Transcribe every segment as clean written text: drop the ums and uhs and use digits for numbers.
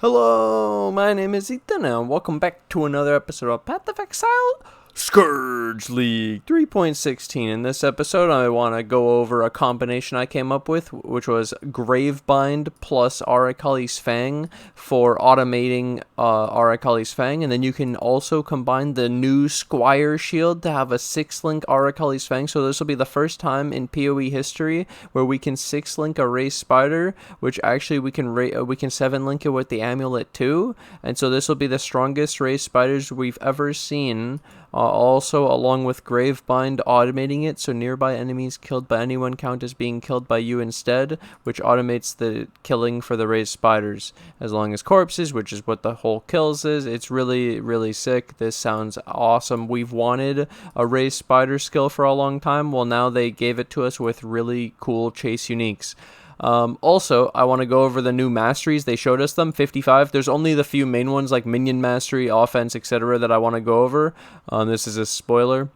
Hello, my name is Ethan, and welcome back to another episode of Path of Exile, Scourge League 3.16. In this episode, I want to go over a combination I came up with, which was Gravebind plus Arakaali's Fang for automating Arakaali's Fang, and then you can also combine the new Squire shield to have a 6-link Arakaali's Fang. So this will be the first time in PoE history where we can 6-link a race spider, which actually we can 7-link it with the amulet too, and so this will be the strongest race spiders we've ever seen. Also, along with Gravebind automating it, so nearby enemies killed by anyone count as being killed by you instead, which automates the killing for the raised spiders, as long as corpses, which is what the whole kills is. It's really, really sick. This sounds awesome. We've wanted a raised spider skill for a long time. Well, now they gave it to us with really cool chase uniques. Also, I want to go over the new masteries. They showed us them, 55. There's only the few main ones like Minion Mastery, Offense, etc. that I want to go over. This is a spoiler.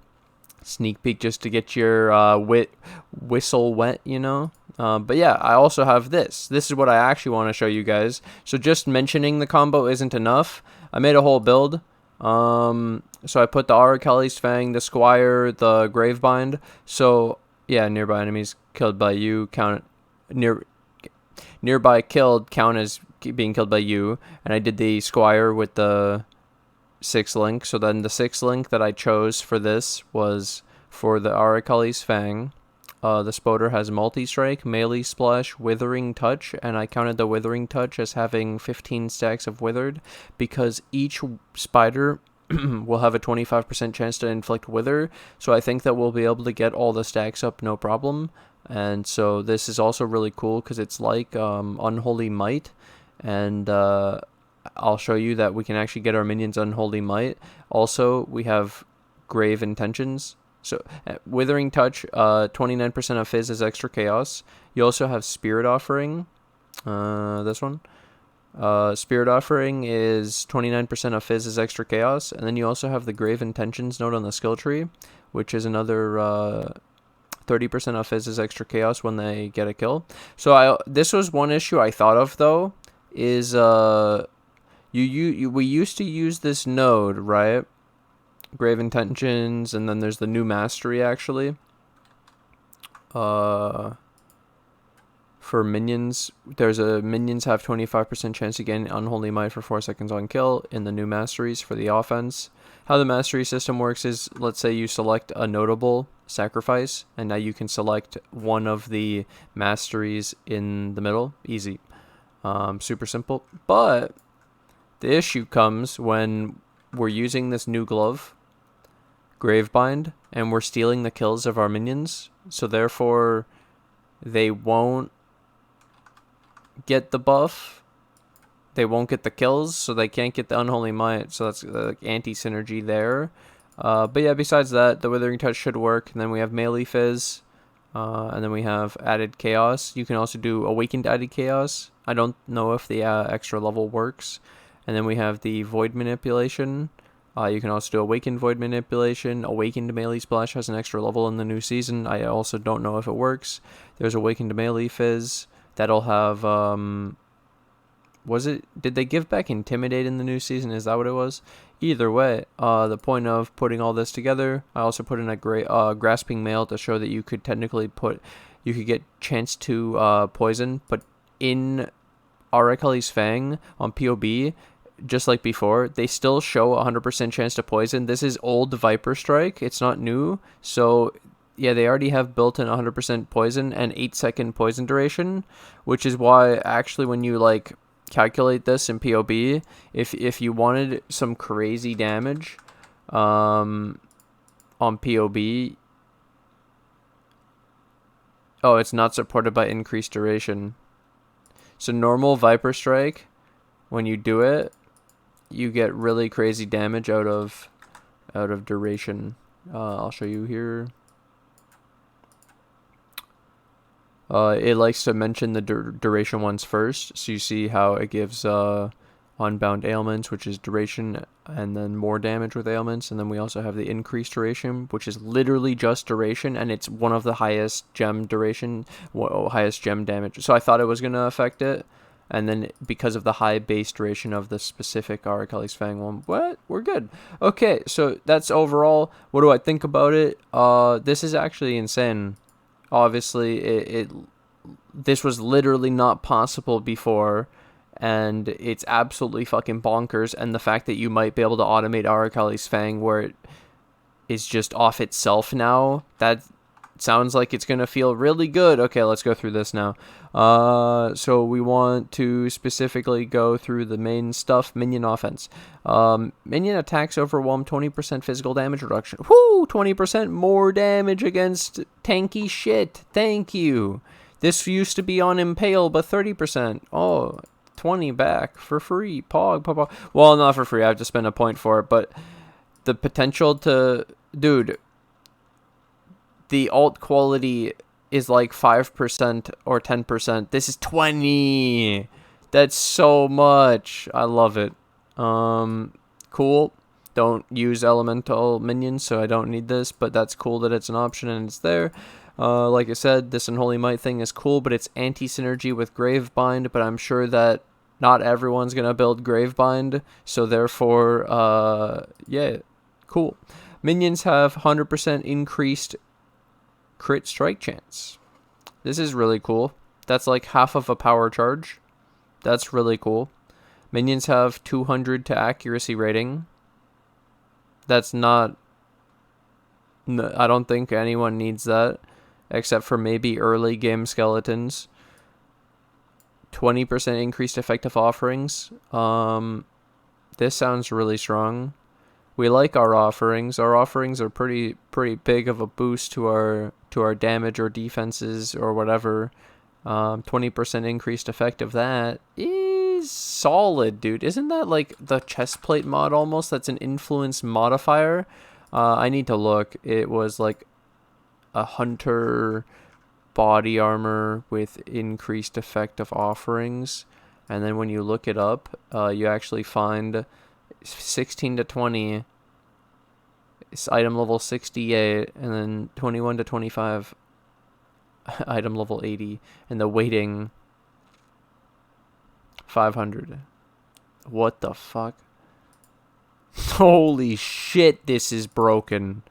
Sneak peek just to get your whistle wet, you know? But yeah, I also have this. This is what I actually want to show you guys. So just mentioning the combo isn't enough. I made a whole build. So I put the Arakaali's Fang, the Squire, the Gravebind. So yeah, nearby enemies killed by you count nearby killed count as being killed by you, and I did the Squire with the 6-link. So then the 6-link that I chose for this was for the Arakaali's Fang. The spotter has multi-strike, melee splash, withering touch, and I counted the withering touch as having 15 stacks of withered because each spider will have a 25% chance to inflict wither, so I think that we'll be able to get all the stacks up no problem. And so this is also really cool because it's like Unholy Might, and I'll show you that we can actually get our minions Unholy Might. Also, we have Grave Intentions. So Withering Touch, 29% of phys is extra chaos. You also have Spirit Offering, this one. Spirit Offering is 29% of phys is extra chaos, and then you also have the Grave Intentions note on the skill tree, which is another 30% of phys is extra chaos when they get a kill. So this was one issue I thought of though, is we used to use this node, right? Grave Intentions, and then there's the new mastery actually. For minions, there's a minions have 25% chance to gain Unholy Might for 4 seconds on kill in the new masteries for the offense. How the mastery system works is, let's say you select a notable sacrifice, and now you can select one of the masteries in the middle. Easy. Super simple. But the issue comes when we're using this new glove, Gravebind, and we're stealing the kills of our minions, so therefore they won't get the buff, they won't get the kills, so they can't get the Unholy Might, so that's like anti-synergy there. But yeah, besides that, the Withering Touch should work, and then we have melee phys, and then we have added chaos. You can also do awakened added chaos. I don't know if the extra level works. And then we have the void manipulation. You can also do awakened void manipulation. Awakened melee splash has an extra level in the new season. I also don't know if it works. There's awakened melee phys. That'll have, did they give back Intimidate in the new season? Is that what it was? Either way, the point of putting all this together, I also put in a Grasping Mail to show that you could technically you could get chance to poison, but in Arakaali's Fang on POB, just like before, they still show 100% chance to poison. This is old Viper Strike, it's not new, so yeah, they already have built-in 100% poison and 8-second poison duration, which is why actually when you like calculate this in POB, if you wanted some crazy damage on POB, oh, it's not supported by increased duration. So normal Viper Strike, when you do it, you get really crazy damage out of duration. I'll show you here. It likes to mention the duration ones first, so you see how it gives unbound ailments, which is duration, and then more damage with ailments, and then we also have the increased duration, which is literally just duration, and it's one of the highest gem duration, highest gem damage. So I thought it was going to affect it, And then because of the high base duration of the specific Arakaali's Fang one, we're good. Okay, so that's overall. What do I think about it? This is actually insane. Obviously, this was literally not possible before, and it's absolutely fucking bonkers. And the fact that you might be able to automate Arakaali's Fang where it is just off itself now, that sounds like it's gonna feel really good. Okay, let's go through this now. So we want to specifically go through the main stuff. Minion offense. Minion attacks overwhelm 20% physical damage reduction. Whoo! 20% more damage against tanky shit. Thank you. This used to be on Impale, but 30%. Oh, 20 back for free. Pog. Well, not for free. I have to spend a point for it, but the potential to... Dude, the alt quality is like 5% or 10%. This is 20. That's so much. I love it. Cool. Don't use elemental minions, so I don't need this, but that's cool that it's an option and it's there. Like I said, this Unholy Might thing is cool, but it's anti-synergy with Gravebind, but I'm sure that not everyone's going to build Gravebind, so therefore, yeah, cool. Minions have 100% increased crit strike chance. This is really cool. That's like half of a power charge. That's really cool. Minions have 200 to accuracy rating. That's not... I don't think anyone needs that, except for maybe early game skeletons. 20% increased effective offerings. This sounds really strong. We like our offerings. Our offerings are pretty big of a boost to our damage or defenses or whatever. 20% increased effect of that is solid, dude. Isn't that like the chestplate mod almost? That's an influence modifier. I need to look. It was like a hunter body armor with increased effect of offerings, and then when you look it up, you actually find 16 to 20. It's item level 68, and then 21 to 25. Item level 80, and the weighting 500. What the fuck? Holy shit, this is broken.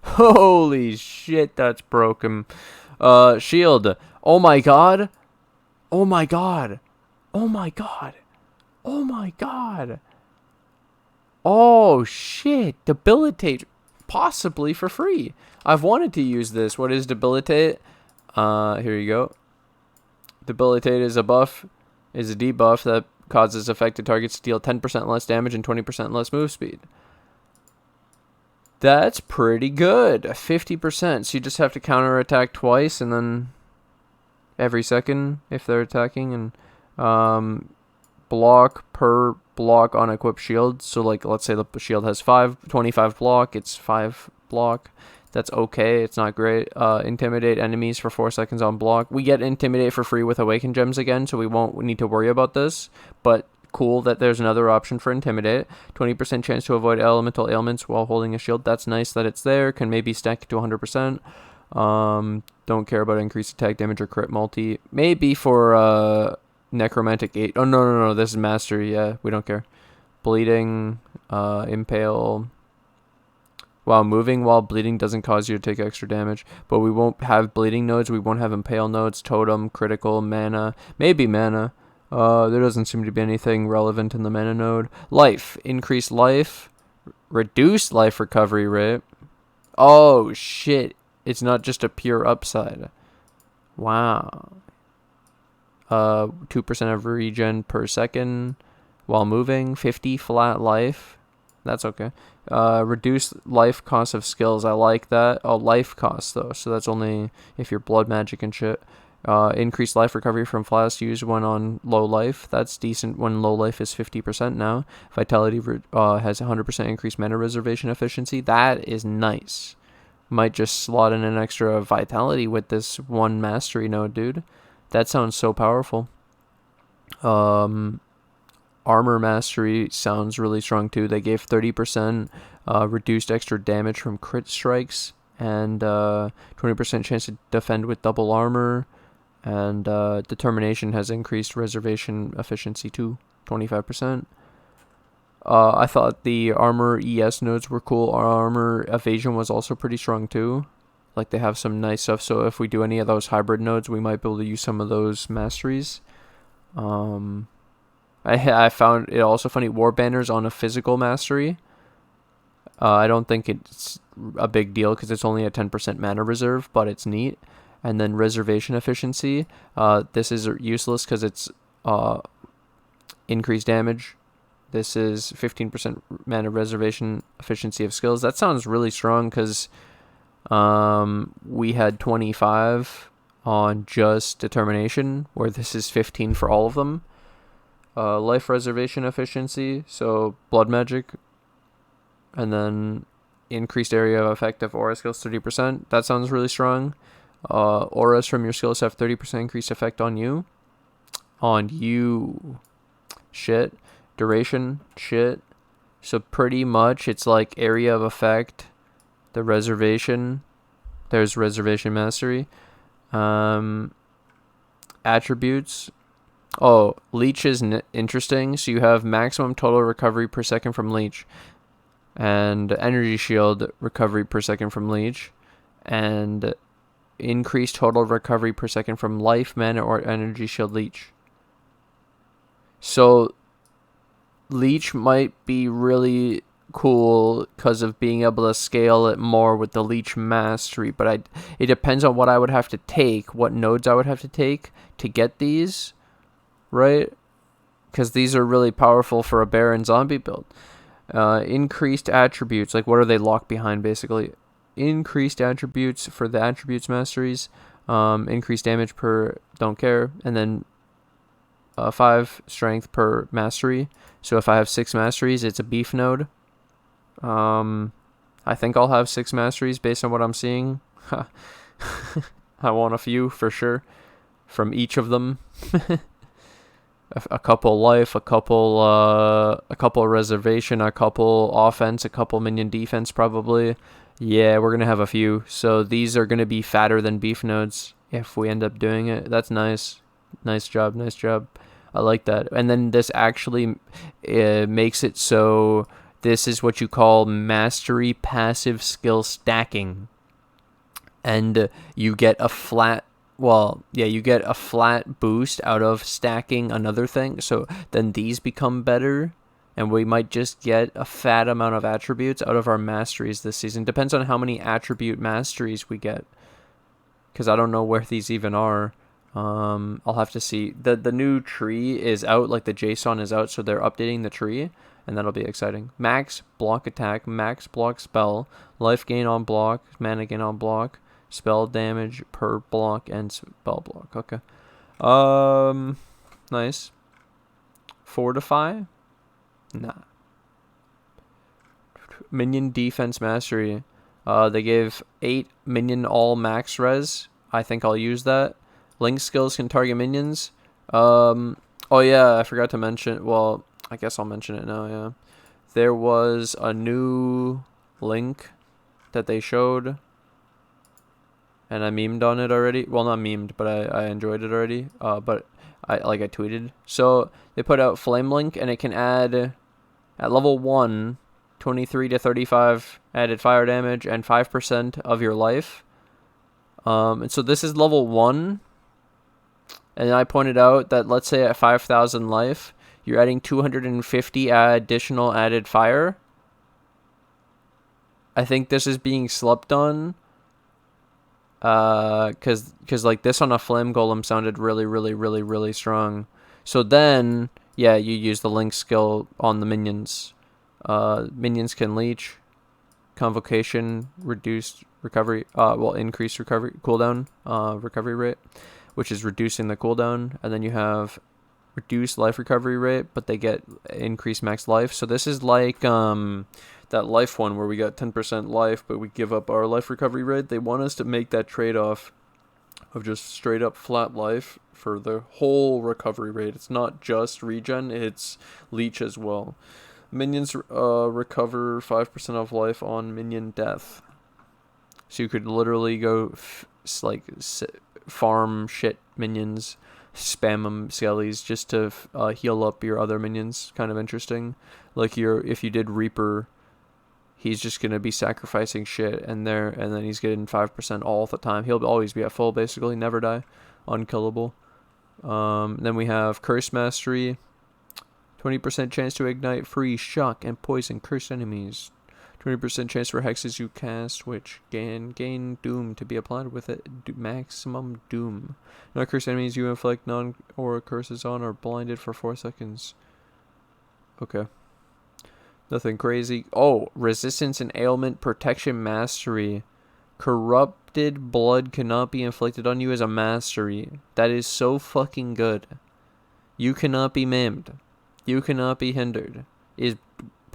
Holy shit, that's broken. Shield. Oh my god. Oh my god. Oh my god. Oh my god. Oh shit. Debilitate. Possibly for free. I've wanted to use this. What is Debilitate? Here you go. Debilitate is a buff, is a debuff that causes affected targets to deal 10% less damage and 20% less move speed. That's pretty good. 50%. So you just have to counterattack twice and then every second if they're attacking, and block per block on equipped shield. So like let's say the shield has 25 block, it's 5 block. That's okay. It's not great. Intimidate enemies for 4 seconds on block. We get Intimidate for free with Awakened Gems again, so we won't need to worry about this. But cool that there's another option for Intimidate. 20% chance to avoid elemental ailments while holding a shield. That's nice that it's there. Can maybe stack to 100%. Don't care about increased attack damage or crit multi. Maybe for Necromantic 8. Oh, no. This is Mastery. Yeah, we don't care. Bleeding. Impale. While moving while bleeding doesn't cause you to take extra damage. But we won't have bleeding nodes. We won't have impale nodes. Totem, critical, mana. Maybe mana. There doesn't seem to be anything relevant in the mana node. Life. Increase life. Reduce life recovery rate. Oh, shit. It's not just a pure upside. Wow. 2% of regen per second while moving. 50 flat life. That's okay. Reduce life cost of skills. I like that. Oh, life cost though. So that's only if you're blood magic and shit. Increase life recovery from flasks used when on low life. That's decent when low life is 50% now. Vitality has 100% increased mana reservation efficiency. That is nice. Might just slot in an extra vitality with this one mastery node, dude. That sounds so powerful. Armor Mastery sounds really strong too. They gave 30% reduced extra damage from crit strikes and 20% chance to defend with double armor And Determination has increased reservation efficiency to 25%. I thought the armor ES nodes were cool. Our armor evasion was also pretty strong too. Like, they have some nice stuff, so if we do any of those hybrid nodes, we might be able to use some of those masteries. I found it also funny, war banners on a physical mastery. I don't think it's a big deal because it's only a 10% mana reserve, but it's neat. And then reservation efficiency. This is useless because it's increased damage. This is 15% mana reservation efficiency of skills. That sounds really strong because we had 25 on just determination, where this is 15 for all of them. Life reservation efficiency, so blood magic, and then increased area of effect of aura skills 30%. That sounds really strong. Auras from your skills have 30% increased effect on you. Shit. Duration. Shit. So pretty much it's like area of effect. The reservation. There's reservation mastery. Attributes. Oh, leech is interesting. So you have maximum total recovery per second from leech, and energy shield recovery per second from leech, and increased total recovery per second from life, mana, or energy shield leech. So leech might be really cool because of being able to scale it more with the leech mastery, but it depends on what I would have to take, what nodes I would have to take to get these. Right? Because these are really powerful for a bear and zombie build. Increased attributes. Like, what are they locked behind, basically? Increased attributes for the attributes masteries. Increased damage per don't care. And then 5 strength per mastery. So if I have 6 masteries, it's a beef node. I think I'll have 6 masteries based on what I'm seeing. I want a few for sure from each of them. A couple life, a couple reservation, a couple offense, a couple minion defense probably. Yeah, we're gonna have a few. So these are gonna be fatter than beef nodes if we end up doing it. That's nice. Nice job. I like that. And then this actually makes it so this is what you call mastery passive skill stacking. And you get a flat you get a flat boost out of stacking another thing. So then these become better, and we might just get a fat amount of attributes out of our masteries this season. Depends on how many attribute masteries we get, because I don't know where these even are. I'll have to see. The new tree is out, like the JSON is out, so they're updating the tree, and that'll be exciting. Max block attack, max block spell, life gain on block, mana gain on block, spell damage per block, and spell block. Okay. Nice. Fortify? Nah. Minion defense mastery. They gave 8 minion all max res. I think I'll use that. Link skills can target minions. Oh yeah, I forgot to mention. Well, I guess I'll mention it now. Yeah, there was a new link that they showed, and I memed on it already. Well, not memed, but I enjoyed it already. But I tweeted. So they put out Flame Link, and it can add at level 1, 23 to 35 added fire damage and 5% of your life. And so this is level 1. And I pointed out that, let's say at 5,000 life, you're adding 250 additional added fire. I think this is being slept on. Cause like this on a flame golem sounded really strong. So then, yeah, you use the link skill on the minions. Minions can leech, convocation, reduced recovery, increased recovery cooldown, recovery rate, which is reducing the cooldown, and then you have reduced life recovery rate, but they get increased max life. So this is like that life one where we got 10% life, but we give up our life recovery rate. They want us to make that trade-off of just straight up flat life for the whole recovery rate. It's not just regen, it's leech as well. Minions recover 5% of life on minion death. So you could literally go farm shit minions, spam them skellies just to heal up your other minions. Kind of interesting. Like if you did Reaper, he's just gonna be sacrificing shit and then he's getting 5% all the time. He'll always be at full, basically, never die, unkillable. Then we have Curse Mastery, 20% chance to ignite, freeze, shock, and poison cursed enemies. 20% chance for hexes you cast, which gain doom to be applied with it. Maximum doom. No cursed enemies you inflict non-aura curses on are blinded for 4 seconds. Okay. Nothing crazy. Oh, resistance and ailment protection mastery. Corrupted blood cannot be inflicted on you as a mastery. That is so fucking good. You cannot be maimed. You cannot be hindered. Is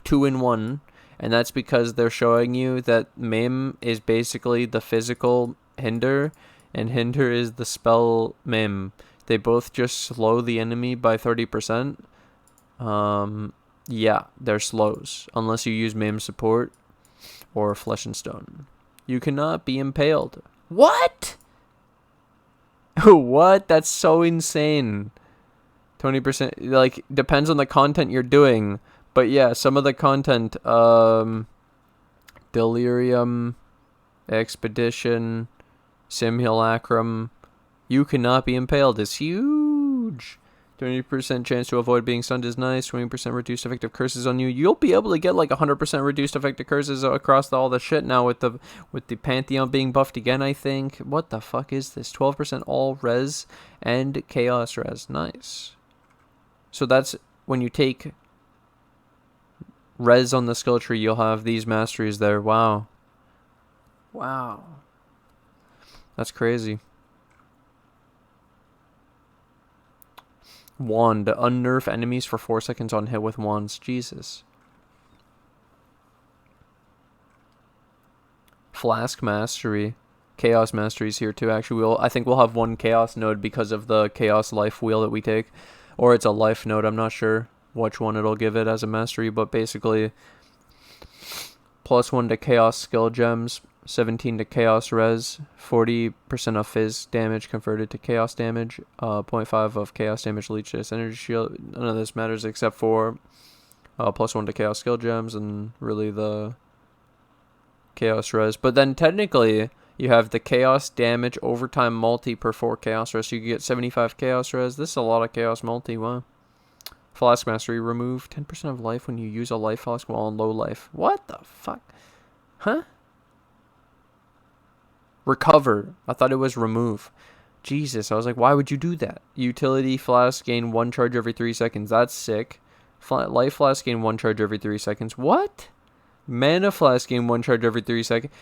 2-in-1. And that's because they're showing you that Maim is basically the physical hinder, and hinder is the spell Maim. They both just slow the enemy by 30%. Yeah, they're slows, unless you use Maim support or Flesh and Stone. You cannot be impaled. What? What? That's so insane. 20%, like, depends on the content you're doing. But yeah, some of the content, Delirium, Expedition, Simulacrum, you cannot be impaled is huge. 20% chance to avoid being stunned is nice. 20% reduced effective curses on you. You'll be able to get like 100% reduced effective curses across all the shit now with the Pantheon being buffed again, I think. What the fuck is this? 12% all res and chaos res. Nice. So that's when you take res on the skill tree, you'll have these masteries there. Wow. Wow. That's crazy. Wand. Unnerf enemies for 4 seconds on hit with wands. Jesus. Flask mastery. Chaos masteries here too. Actually, I think we'll have one chaos node because of the chaos life wheel that we take. Or it's a life node. I'm not sure which one it'll give it as a mastery, but basically +1 to chaos skill gems, 17 to chaos res, 40% of phys damage converted to chaos damage, 0.5 of chaos damage leech this energy shield. None of this matters except for +1 to chaos skill gems and really the chaos res. But then technically you have the chaos damage overtime multi per 4 chaos res, so you can get 75 chaos res. This is a lot of chaos multi. Wow. Flask mastery. Remove 10% of life when you use a life flask while on low life. What the fuck? Huh? Recover. I thought it was remove. Jesus, I was like, why would you do that? Utility flask gain 1 charge every 3 seconds. That's sick. Life flask gain 1 charge every 3 seconds. What? Mana flask gain 1 charge every 3 seconds.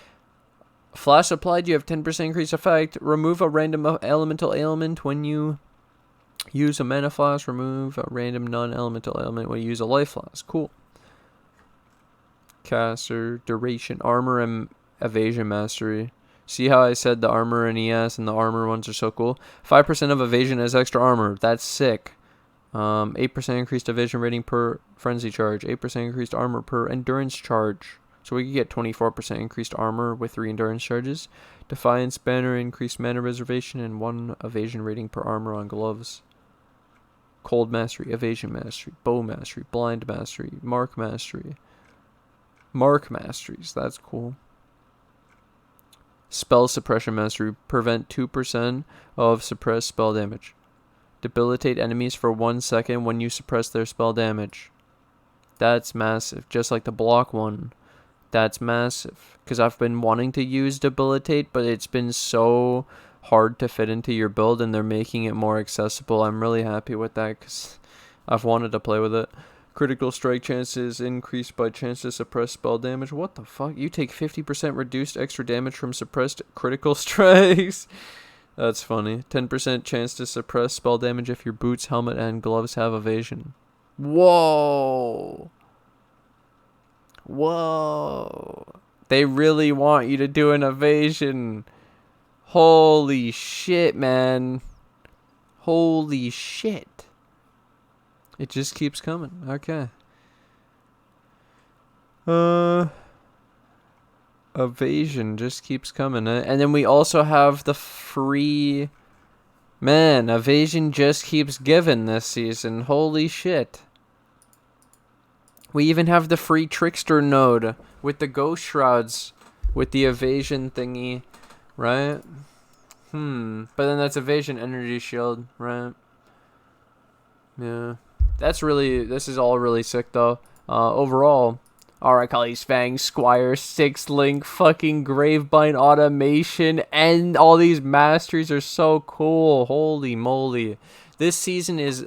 Flash applied, you have 10% increased effect. Remove a random elemental ailment when you use a mana flask. Remove a random non-elemental ailment when you use a life flask. Cool. Caster, duration, armor, and evasion mastery. See how I said the armor and ES and the armor ones are so cool? 5% of evasion as extra armor. That's sick. 8% increased evasion rating per frenzy charge. 8% increased armor per endurance charge. So we could get 24% increased armor with 3 endurance charges. Defiance banner, increased mana reservation, and 1 evasion rating per armor on gloves. Cold mastery, evasion mastery, bow mastery, blind mastery, mark mastery. Mark masteries, that's cool. Spell suppression mastery, prevent 2% of suppressed spell damage. Debilitate enemies for 1 second when you suppress their spell damage. That's massive, just like the block one. That's massive, because I've been wanting to use debilitate, but it's been so hard to fit into your build, and they're making it more accessible. I'm really happy with that, because I've wanted to play with it. Critical strike chances increased by chance to suppress spell damage. What the fuck? You take 50% reduced extra damage from suppressed critical strikes. That's funny. 10% chance to suppress spell damage if your boots, helmet, and gloves have evasion. Whoa. Whoa. They really want you to do an evasion. Holy shit, man. Holy shit. It just keeps coming. Okay. Evasion just keeps coming. And then we also have the free Man, evasion just keeps giving this season. Holy shit. We even have the free trickster node with the ghost shrouds with the evasion thingy, right? But then that's evasion energy shield, right? Yeah. This is all really sick though. Overall, Arakaali's Fang Squire, 6-link fucking Gravebind automation, and all these masteries are so cool. Holy moly. This season is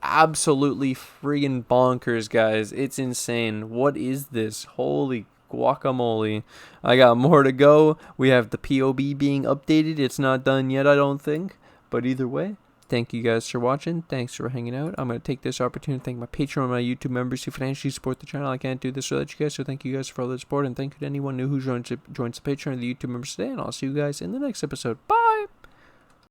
absolutely friggin' bonkers, guys. It's insane. What is this? Holy guacamole. I got more to go. We have the POB being updated. It's not done yet, I don't think. But either way, thank you guys for watching. Thanks for hanging out. I'm going to take this opportunity to thank my Patreon and my YouTube members who financially support the channel. I can't do this without you guys, so thank you guys for all the support. And thank you to anyone new who joins the Patreon and the YouTube members today. And I'll see you guys in the next episode. Bye!